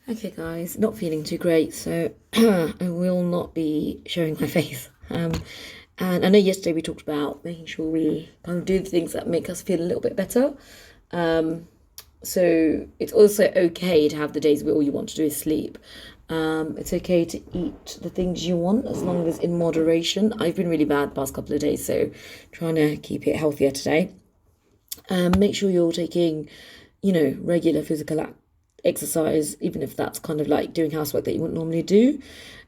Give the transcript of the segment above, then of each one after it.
Okay, guys, not feeling too great, so I will not be showing my face. And I know yesterday we talked about making sure we kind of do the things that make us feel a little bit better. Um, so it's also okay to have the days where all you want to do is sleep. It's okay to eat the things you want as long as in moderation. I've been really bad the past couple of days, so trying to keep it healthier today. Make sure you're taking, regular physical exercise, even if that's kind of like doing housework that you wouldn't normally do.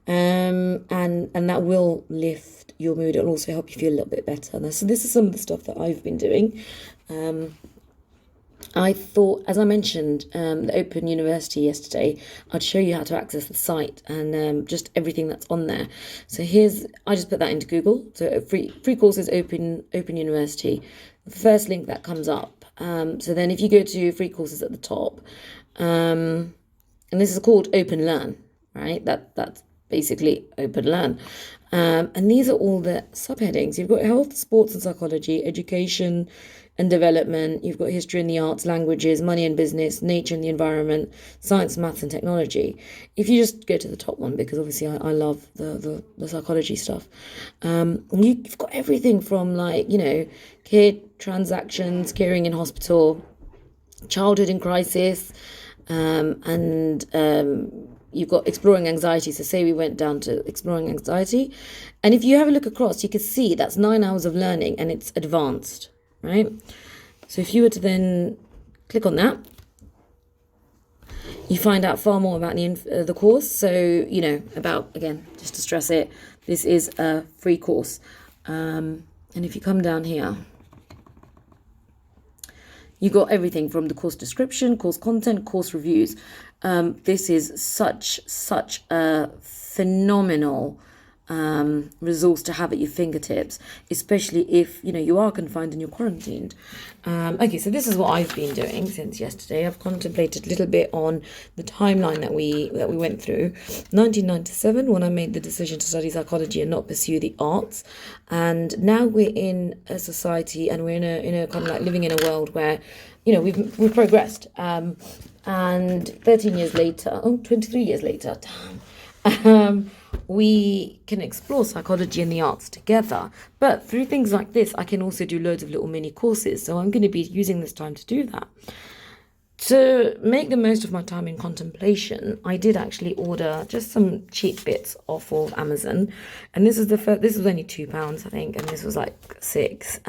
And that will lift your mood. It'll also help you feel a little bit better. So this is some of the stuff that I've been doing. I thought, as I mentioned, the Open University yesterday, I'd show you how to access the site and just everything that's on there. So I just put that into Google. So free courses, Open University. The first link that comes up. So then if you go to free courses at the top, and this is called Open Learn, right? That's basically Open Learn. And these are all the subheadings. You've got health, sports and psychology, education and development. You've got history and the arts, languages, money and business, nature and the environment, science, maths and technology. If you just go to the top one, because obviously I love the psychology stuff. You've got everything from kid transactions, caring in hospital, childhood in crisis, and you've got exploring anxiety. So say we went down to exploring anxiety, and if you have a look across, you can see that's 9 hours of learning and it's advanced, right? So if you were to then click on that, you find out far more about the course. So, about, again, just to stress it, this is a free course. And if you come down here, you got everything from the course description, course content, course reviews. This is such a phenomenal resource to have at your fingertips, especially if you are confined and you're quarantined. Okay, so this is what I've been doing since yesterday. I've contemplated a little bit on the timeline that we went through. 1997, when I made the decision to study psychology and not pursue the arts, and now we're in a society and we're in a kind of like living in a world where we've progressed. And 13 years later, 23 years later, damn. We can explore psychology and the arts together. But through things like this, I can also do loads of little mini courses. So I'm going to be using this time to do that. To make the most of my time in contemplation, I did actually order just some cheap bits off of Amazon. And this was only £2, I think, and this was like £6.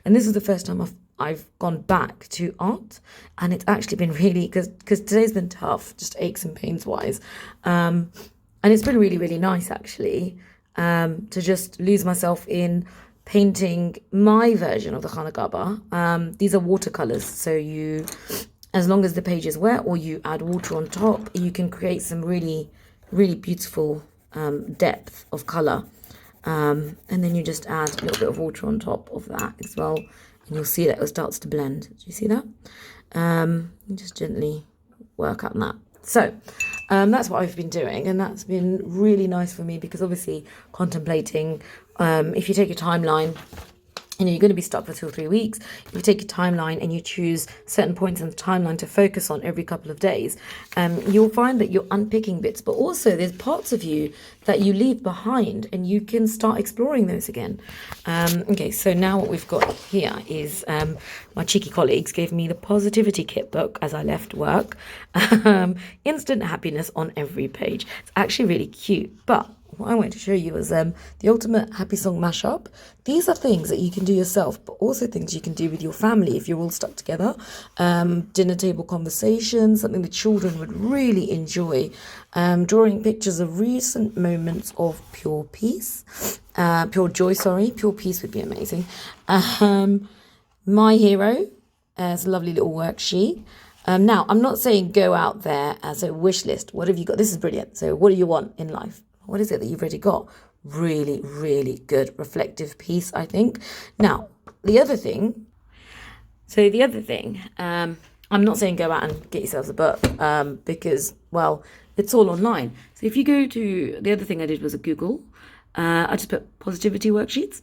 And this is the first time I've gone back to art, and it's actually been really, because today's been tough, just aches and pains wise. And it's been really, really nice, actually, to just lose myself in painting my version of the Khana Gaba. These are watercolors, so as long as the page is wet or you add water on top, you can create some really, really beautiful depth of color. And then you just add a little bit of water on top of that as well, and you'll see that it starts to blend. Do you see that? Just gently work on that. So that's what I've been doing, and that's been really nice for me, because obviously contemplating, if you take a timeline, you're going to be stuck for 2 or 3 weeks. If you take a timeline and you choose certain points in the timeline to focus on every couple of days, you'll find that you're unpicking bits, but also there's parts of you that you leave behind and you can start exploring those again. Okay, so now what we've got here is my cheeky colleagues gave me the Positivity Kit book as I left work. Instant happiness on every page. It's actually really cute, but what I want to show you is the ultimate happy song mashup. These are things that you can do yourself, but also things you can do with your family if you're all stuck together. Dinner table conversations, something the children would really enjoy. Drawing pictures of recent moments of pure peace, pure joy, pure peace would be amazing. My hero, as a lovely little worksheet. Now, I'm not saying go out there as a wish list. What have you got? This is brilliant. So what do you want in life? What is it that you've already got? Really, really good reflective piece, I think. Now, the other thing, I'm not saying go out and get yourselves a book, because, well, it's all online. So if you go to, the other thing I did was a Google. I just put positivity worksheets.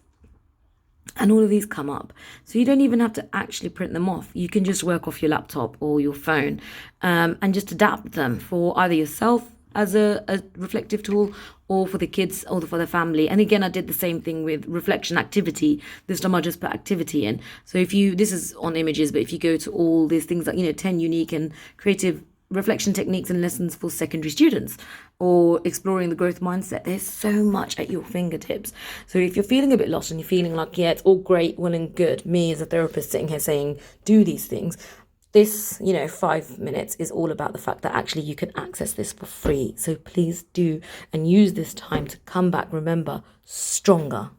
And all of these come up. So you don't even have to actually print them off. You can just work off your laptop or your phone, and just adapt them for either yourself as a reflective tool, or for the kids, or for the family. And again, I did the same thing with reflection activity. This time I just put activity in. So if you, this is on images, but if you go to all these things like, 10 unique and creative reflection techniques and lessons for secondary students, or exploring the growth mindset, there's so much at your fingertips. So if you're feeling a bit lost and you're feeling like, yeah, it's all great, well and good, me as a therapist sitting here saying do these things, this 5 minutes is all about the fact that actually you can access this for free. So please do, and use this time to come back, remember, stronger.